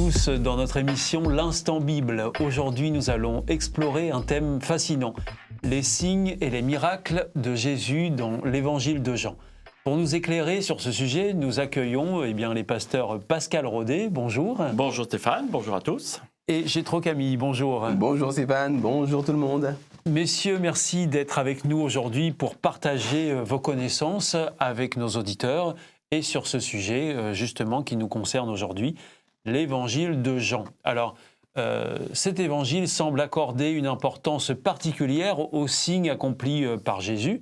tous dans notre émission L'Instant Bible. Aujourd'hui, nous allons explorer un thème fascinant, les signes et les miracles de Jésus dans l'Évangile de Jean. Pour nous éclairer sur ce sujet, nous accueillons les pasteurs Pascal Rodet, bonjour. Bonjour Stéphane, bonjour à tous. Et Gétro Camille, bonjour. Bonjour Stéphane, bonjour tout le monde. Messieurs, merci d'être avec nous aujourd'hui pour partager vos connaissances avec nos auditeurs et sur ce sujet justement qui nous concerne aujourd'hui, l'Évangile de Jean. Alors, cet évangile semble accorder une importance particulière aux signes accomplis par Jésus.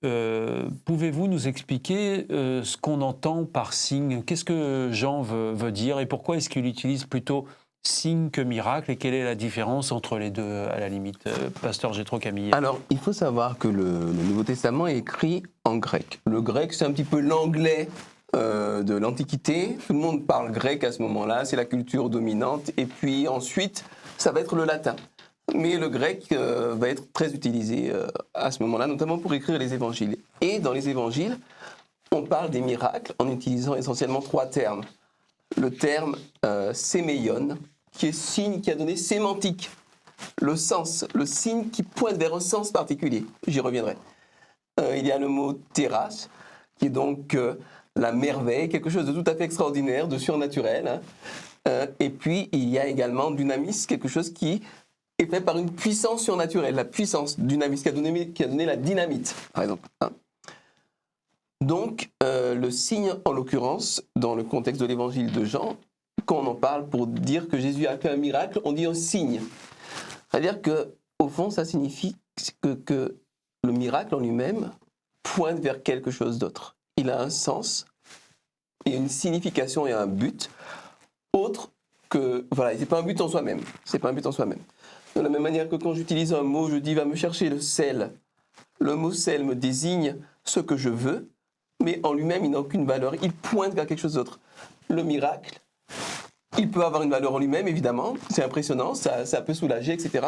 Pouvez-vous nous expliquer ce qu'on entend par signe? Qu'est-ce que Jean veut dire et pourquoi est-ce qu'il utilise plutôt signe que miracle, et quelle est la différence entre les deux, à la limite, Pasteur Gétro Camille? Alors, il faut savoir que le Nouveau Testament est écrit en grec. Le grec, c'est un petit peu l'anglais de l'Antiquité. Tout le monde parle grec à ce moment-là, c'est la culture dominante. Et puis ensuite, ça va être le latin. Mais le grec va être très utilisé à ce moment-là, notamment pour écrire les évangiles. Et dans les évangiles, on parle des miracles en utilisant essentiellement trois termes. Le terme séméion, qui est signe qui a donné sémantique, le sens, le signe qui pointe vers un sens particulier. J'y reviendrai. Il y a le mot téras, qui est donc la merveille, quelque chose de tout à fait extraordinaire, de surnaturel. Et puis, il y a également dynamis, quelque chose qui est fait par une puissance surnaturelle, la puissance dynamis qui a donné la dynamite, par exemple. Donc, le signe, en l'occurrence, dans le contexte de l'évangile de Jean, quand on en parle pour dire que Jésus a fait un miracle, on dit un signe. C'est-à-dire qu'au fond, ça signifie que le miracle en lui-même pointe vers quelque chose d'autre. Il a un sens, il y a une signification et un but, autre que... Voilà, c'est pas un but en soi-même. C'est pas un but en soi-même. De la même manière que quand j'utilise un mot, je dis « va me chercher le sel ». Le mot « sel » me désigne ce que je veux, mais en lui-même, il n'a aucune valeur. Il pointe vers quelque chose d'autre. Le miracle, il peut avoir une valeur en lui-même, évidemment. C'est impressionnant, ça peut soulager, etc.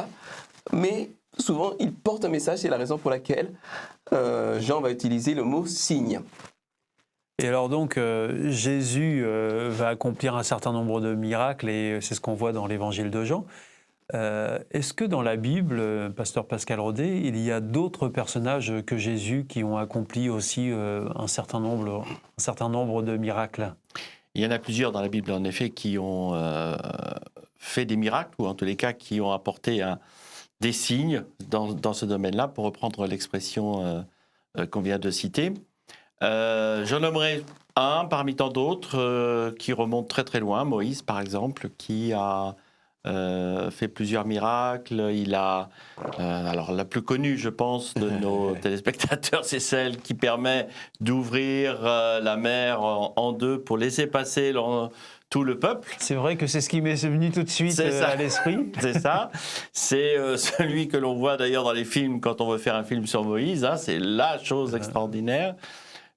Mais souvent, il porte un message. C'est la raison pour laquelle Jean va utiliser le mot « signe ». Et alors donc, Jésus va accomplir un certain nombre de miracles, et c'est ce qu'on voit dans l'Évangile de Jean. Est-ce que dans la Bible, Pasteur Pascal Rodet, il y a d'autres personnages que Jésus qui ont accompli aussi un certain nombre de miracles? Il y en a plusieurs dans la Bible, en effet, qui ont fait des miracles, ou en tous les cas qui ont apporté des signes dans ce domaine-là, pour reprendre l'expression qu'on vient de citer. J'en nommerai un parmi tant d'autres qui remonte très très loin, Moïse par exemple, qui a fait plusieurs miracles. Il a, alors la plus connue, je pense, de nos téléspectateurs, c'est celle qui permet d'ouvrir la mer en deux pour laisser passer tout le peuple. C'est vrai que c'est ce qui m'est venu tout de suite à l'esprit. C'est ça. C'est celui que l'on voit d'ailleurs dans les films quand on veut faire un film sur Moïse. Hein, c'est la chose extraordinaire.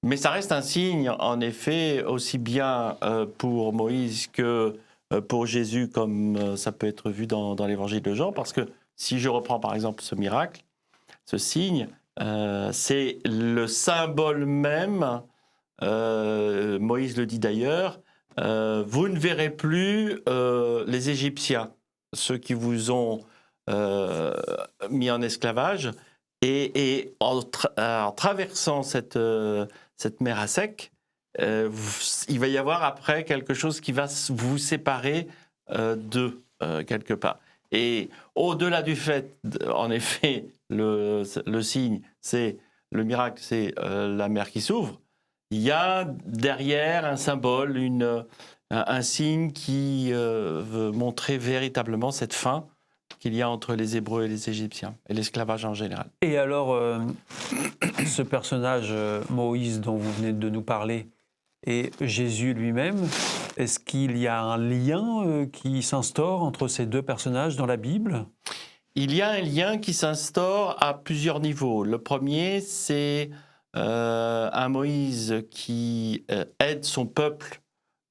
Mais ça reste un signe, en effet, aussi bien pour Moïse que pour Jésus, comme ça peut être vu dans l'Évangile de Jean, parce que si je reprends par exemple ce miracle, ce signe, c'est le symbole même, Moïse le dit d'ailleurs, vous ne verrez plus les Égyptiens, ceux qui vous ont mis en esclavage, et en traversant cette mer à sec, il va y avoir après quelque chose qui va vous séparer d'eux, quelque part. Et au-delà du fait, en effet, le signe, c'est le miracle, c'est la mer qui s'ouvre, il y a derrière un symbole, un signe qui veut montrer véritablement cette fin qu'il y a entre les Hébreux et les Égyptiens, et l'esclavage en général. Et alors, ce personnage, Moïse, dont vous venez de nous parler, et Jésus lui-même, est-ce qu'il y a un lien qui s'instaure entre ces deux personnages dans la Bible? Il y a un lien qui s'instaure à plusieurs niveaux. Le premier, c'est un Moïse qui aide son peuple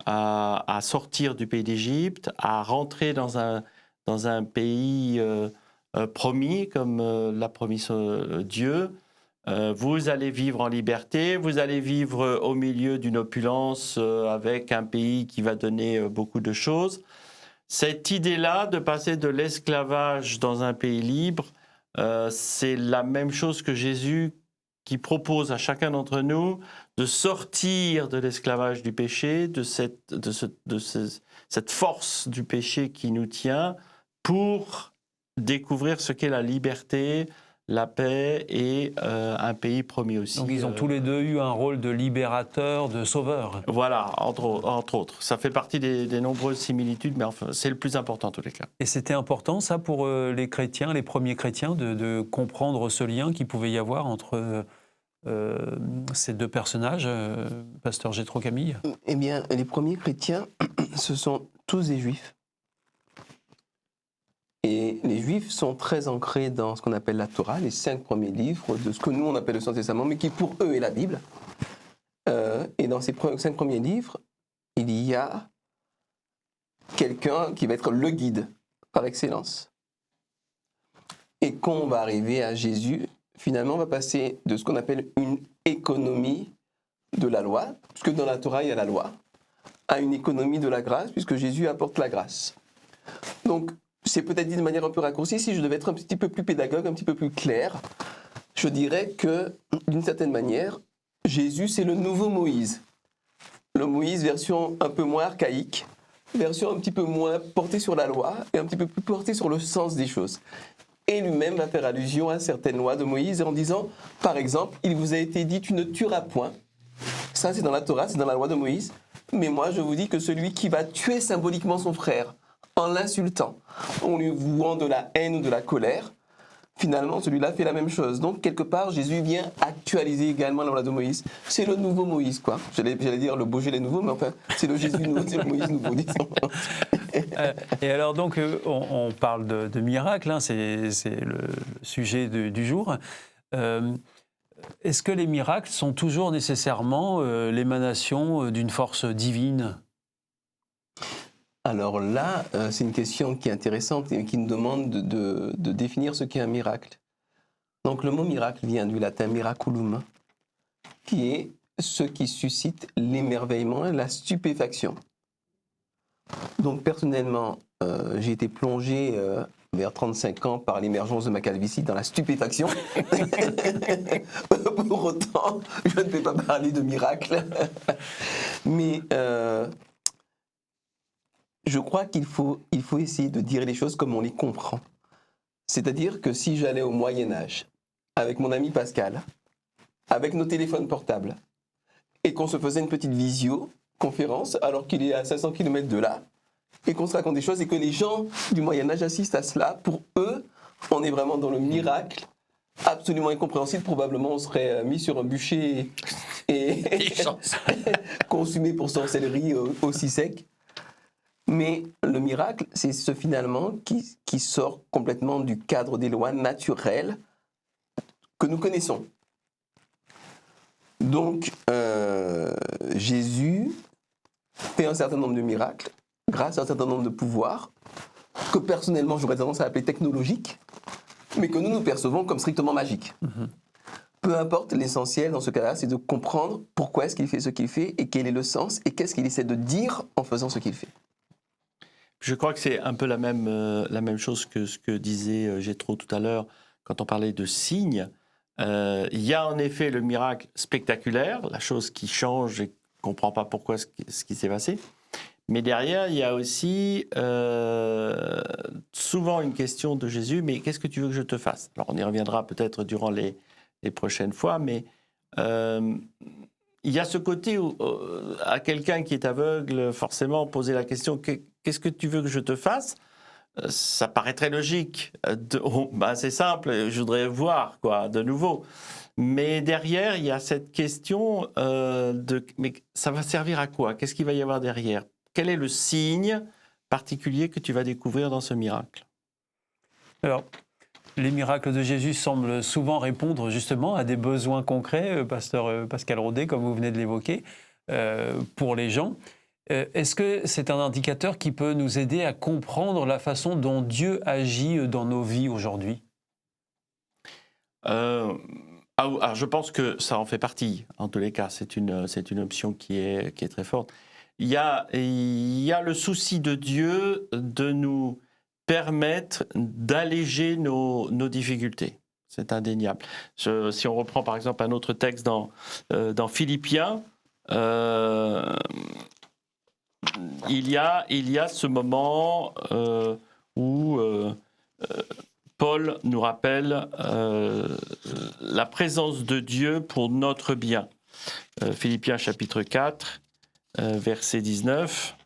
à sortir du pays d'Égypte, à rentrer dans un pays promis, comme l'a promis Dieu. Vous allez vivre en liberté, vous allez vivre au milieu d'une opulence avec un pays qui va donner beaucoup de choses. cette idée-là de passer de l'esclavage dans un pays libre, c'est la même chose que Jésus qui propose à chacun d'entre nous de sortir de l'esclavage du péché, de cette force du péché qui nous tient, pour découvrir ce qu'est la liberté, la paix et un pays promis aussi. Donc ils ont tous les deux eu un rôle de libérateur, de sauveur. Voilà, entre autres. Ça fait partie des nombreuses similitudes, mais enfin, c'est le plus important en tous les cas. Et c'était important, ça, pour les chrétiens, les premiers chrétiens, de comprendre ce lien qu'il pouvait y avoir entre ces deux personnages, Pasteur Jétro Camille? Eh bien, les premiers chrétiens, ce sont tous des juifs. Et les Juifs sont très ancrés dans ce qu'on appelle la Torah, les 5 premiers livres de ce que nous on appelle le Saint Testament, mais qui pour eux est la Bible. Et dans ces 5 premiers livres, il y a quelqu'un qui va être le guide par excellence. Et quand on va arriver à Jésus, finalement on va passer de ce qu'on appelle une économie de la loi, puisque dans la Torah il y a la loi, à une économie de la grâce, puisque Jésus apporte la grâce. Donc, c'est peut-être dit de manière un peu raccourcie, si je devais être un petit peu plus pédagogue, un petit peu plus clair, je dirais que, d'une certaine manière, Jésus, c'est le nouveau Moïse. Le Moïse version un peu moins archaïque, version un petit peu moins portée sur la loi et un petit peu plus portée sur le sens des choses. Et lui-même va faire allusion à certaines lois de Moïse en disant, par exemple, il vous a été dit, tu ne tueras point. Ça, c'est dans la Torah, c'est dans la loi de Moïse. Mais moi, je vous dis que celui qui va tuer symboliquement son frère, en l'insultant, en lui vouant de la haine ou de la colère, finalement, celui-là fait la même chose. Donc, quelque part, Jésus vient actualiser également la loi de Moïse. C'est le nouveau Moïse, quoi. J'allais dire le Beaujolais nouveau, mais enfin, c'est le Jésus nouveau, c'est le Moïse nouveau, disons. Et alors, donc, on parle de miracles, hein, c'est le sujet du jour. Est-ce que les miracles sont toujours nécessairement l'émanation d'une force divine ? Alors là, c'est une question qui est intéressante et qui nous demande de définir ce qu'est un miracle. Donc le mot miracle vient du latin miraculum, qui est ce qui suscite l'émerveillement et la stupéfaction. Donc personnellement, j'ai été plongé vers 35 ans par l'émergence de ma calvitie dans la stupéfaction. Pour autant, je ne vais pas parler de miracle. Mais je crois qu'il faut essayer de dire les choses comme on les comprend. C'est-à-dire que si j'allais au Moyen-Âge, avec mon ami Pascal, avec nos téléphones portables, et qu'on se faisait une petite visio-conférence, alors qu'il est à 500 km de là, et qu'on se raconte des choses, et que les gens du Moyen-Âge assistent à cela, pour eux, on est vraiment dans le miracle, absolument incompréhensible. Probablement, on serait mis sur un bûcher et consumé pour sorcellerie aussi sec. Mais le miracle, c'est ce finalement qui sort complètement du cadre des lois naturelles que nous connaissons. Donc, Jésus fait un certain nombre de miracles grâce à un certain nombre de pouvoirs que personnellement j'aurais tendance à appeler technologiques, mais que nous percevons comme strictement magiques. Peu importe, l'essentiel dans ce cas-là, c'est de comprendre pourquoi est-ce qu'il fait ce qu'il fait et quel est le sens et qu'est-ce qu'il essaie de dire en faisant ce qu'il fait. Je crois que c'est un peu la même chose que ce que disait Jétro tout à l'heure quand on parlait de signes. Il y a en effet le miracle spectaculaire, la chose qui change et qu'on ne comprend pas pourquoi ce qui s'est passé. Mais derrière, il y a aussi souvent une question de Jésus, mais qu'est-ce que tu veux que je te fasse? Alors on y reviendra peut-être durant les prochaines fois, mais il y a ce côté où à quelqu'un qui est aveugle, forcément poser la question qu'est-ce que tu veux que je te fasse? Ça paraît très logique. C'est simple, je voudrais voir quoi, de nouveau. Mais derrière, il y a cette question mais ça va servir à quoi? Qu'est-ce qu'il va y avoir derrière? Quel est le signe particulier que tu vas découvrir dans ce miracle? Alors, les miracles de Jésus semblent souvent répondre justement à des besoins concrets, pasteur Pascal Rodet, comme vous venez de l'évoquer, pour les gens. Est-ce que c'est un indicateur qui peut nous aider à comprendre la façon dont Dieu agit dans nos vies aujourd'hui? Alors je pense que ça en fait partie, en tous les cas. C'est une option qui est très forte. il y a le souci de Dieu de nous permettre d'alléger nos difficultés. C'est indéniable. Si on reprend par exemple un autre texte dans Philippiens, il y a ce moment où Paul nous rappelle la présence de Dieu pour notre bien. Philippiens chapitre 4, verset 19.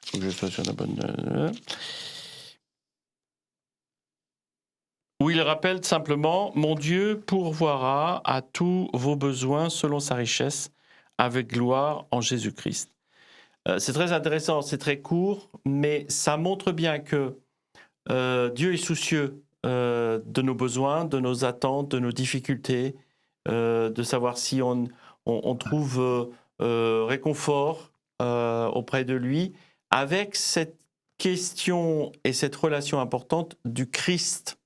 Faut que je sois sur la bonne... Où il rappelle simplement « Mon Dieu pourvoira à tous vos besoins selon sa richesse, avec gloire en Jésus-Christ. » C'est très intéressant, c'est très court, mais ça montre bien que Dieu est soucieux de nos besoins, de nos attentes, de nos difficultés, de savoir si on trouve réconfort auprès de lui, avec cette question et cette relation importante du Christ,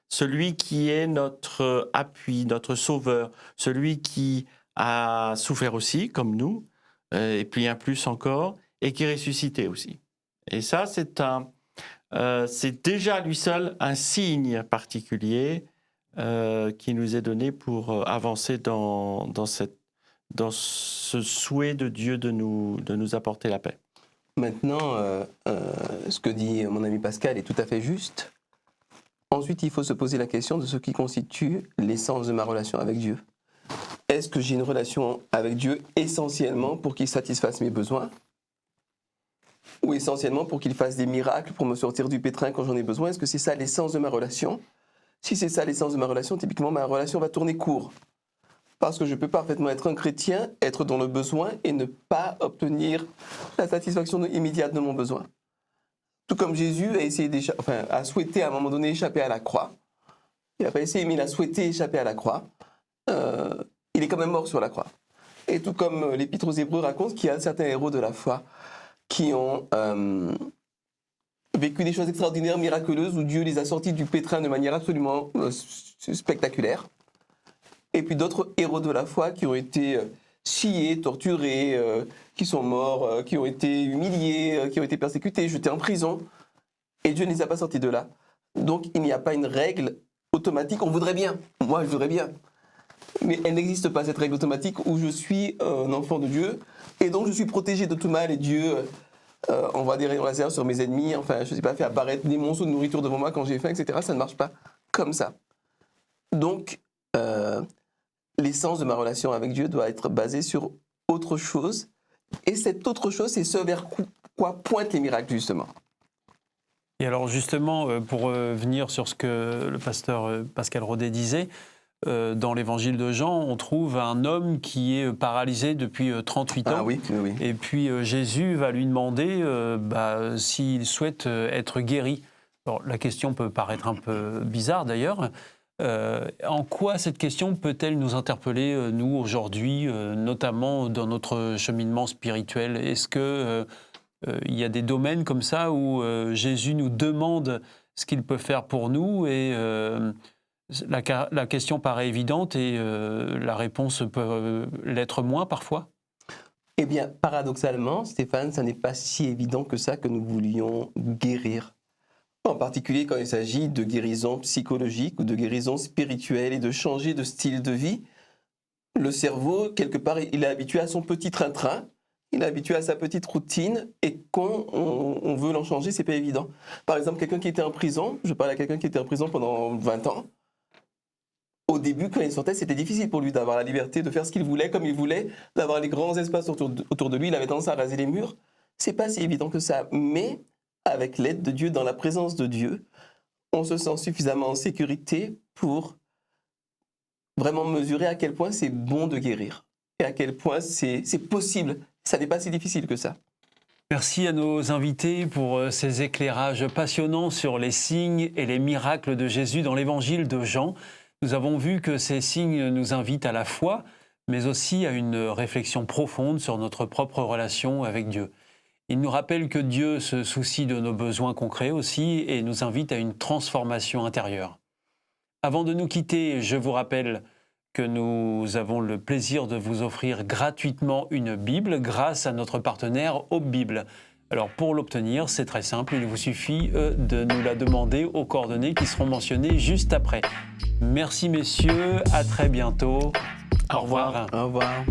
celui qui est notre appui, notre sauveur, celui qui a souffert aussi, comme nous, et puis un plus encore, et qui est ressuscité aussi. Et ça, c'est déjà à lui seul un signe particulier qui nous est donné pour avancer dans ce souhait de Dieu de nous apporter la paix. Maintenant, ce que dit mon ami Pascal est tout à fait juste. Ensuite, il faut se poser la question de ce qui constitue l'essence de ma relation avec Dieu. Est-ce que j'ai une relation avec Dieu essentiellement pour qu'il satisfasse mes besoins ? Ou essentiellement pour qu'il fasse des miracles pour me sortir du pétrin quand j'en ai besoin ? Est-ce que c'est ça l'essence de ma relation ? Si c'est ça l'essence de ma relation, typiquement ma relation va tourner court. Parce que je peux parfaitement être un chrétien, être dans le besoin et ne pas obtenir la satisfaction immédiate de mon besoin. Tout comme Jésus a souhaité à un moment donné échapper à la croix. Il n'a pas essayé, mais il a souhaité échapper à la croix. Il est quand même mort sur la croix. Et tout comme l'Épître aux Hébreux raconte qu'il y a certains héros de la foi qui ont vécu des choses extraordinaires, miraculeuses, où Dieu les a sortis du pétrin de manière absolument spectaculaire. Et puis d'autres héros de la foi qui ont été sciés, torturés, qui sont morts, qui ont été humiliés, qui ont été persécutés, jetés en prison. Et Dieu ne les a pas sortis de là. Donc il n'y a pas une règle automatique. On voudrait bien. Moi, je voudrais bien. Mais elle n'existe pas, cette règle automatique où je suis un enfant de Dieu et donc je suis protégé de tout mal et Dieu envoie des rayons laser sur mes ennemis, enfin, je ne sais pas, fait apparaître des monstres de nourriture devant moi quand j'ai faim, etc. Ça ne marche pas comme ça. Donc, l'essence de ma relation avec Dieu doit être basée sur autre chose. Et cette autre chose, c'est ce vers quoi pointent les miracles, justement. Et alors, justement, pour venir sur ce que le pasteur Pascal Rodet disait, dans l'évangile de Jean, on trouve un homme qui est paralysé depuis 38 ans. Ah oui, oui. Et puis Jésus va lui demander s'il souhaite être guéri. Alors, la question peut paraître un peu bizarre d'ailleurs. En quoi cette question peut-elle nous interpeller, nous, aujourd'hui, notamment dans notre cheminement spirituel ? Est-ce qu'il y a des domaines comme ça où Jésus nous demande ce qu'il peut faire pour nous et la question paraît évidente et la réponse peut l'être moins parfois ? Eh bien, paradoxalement, Stéphane, ça n'est pas si évident que ça que nous voulions guérir. En particulier quand il s'agit de guérison psychologique ou de guérison spirituelle et de changer de style de vie. Le cerveau, quelque part, il est habitué à son petit train-train, il est habitué à sa petite routine, et quand on veut l'en changer, c'est pas évident. Par exemple, quelqu'un qui était en prison, je parle à quelqu'un qui était en prison pendant 20 ans, au début, quand il sortait, c'était difficile pour lui d'avoir la liberté de faire ce qu'il voulait, comme il voulait, d'avoir les grands espaces autour de lui, il avait tendance à raser les murs. C'est pas si évident que ça, mais avec l'aide de Dieu, dans la présence de Dieu, on se sent suffisamment en sécurité pour vraiment mesurer à quel point c'est bon de guérir et à quel point c'est possible. Ça n'est pas si difficile que ça. Merci à nos invités pour ces éclairages passionnants sur les signes et les miracles de Jésus dans l'évangile de Jean. Nous avons vu que ces signes nous invitent à la foi, mais aussi à une réflexion profonde sur notre propre relation avec Dieu. Il nous rappelle que Dieu se soucie de nos besoins concrets aussi et nous invite à une transformation intérieure. Avant de nous quitter, je vous rappelle que nous avons le plaisir de vous offrir gratuitement une Bible grâce à notre partenaire Hope Bible. Alors pour l'obtenir, c'est très simple, il vous suffit de nous la demander aux coordonnées qui seront mentionnées juste après. Merci messieurs, à très bientôt. Au revoir. Au revoir.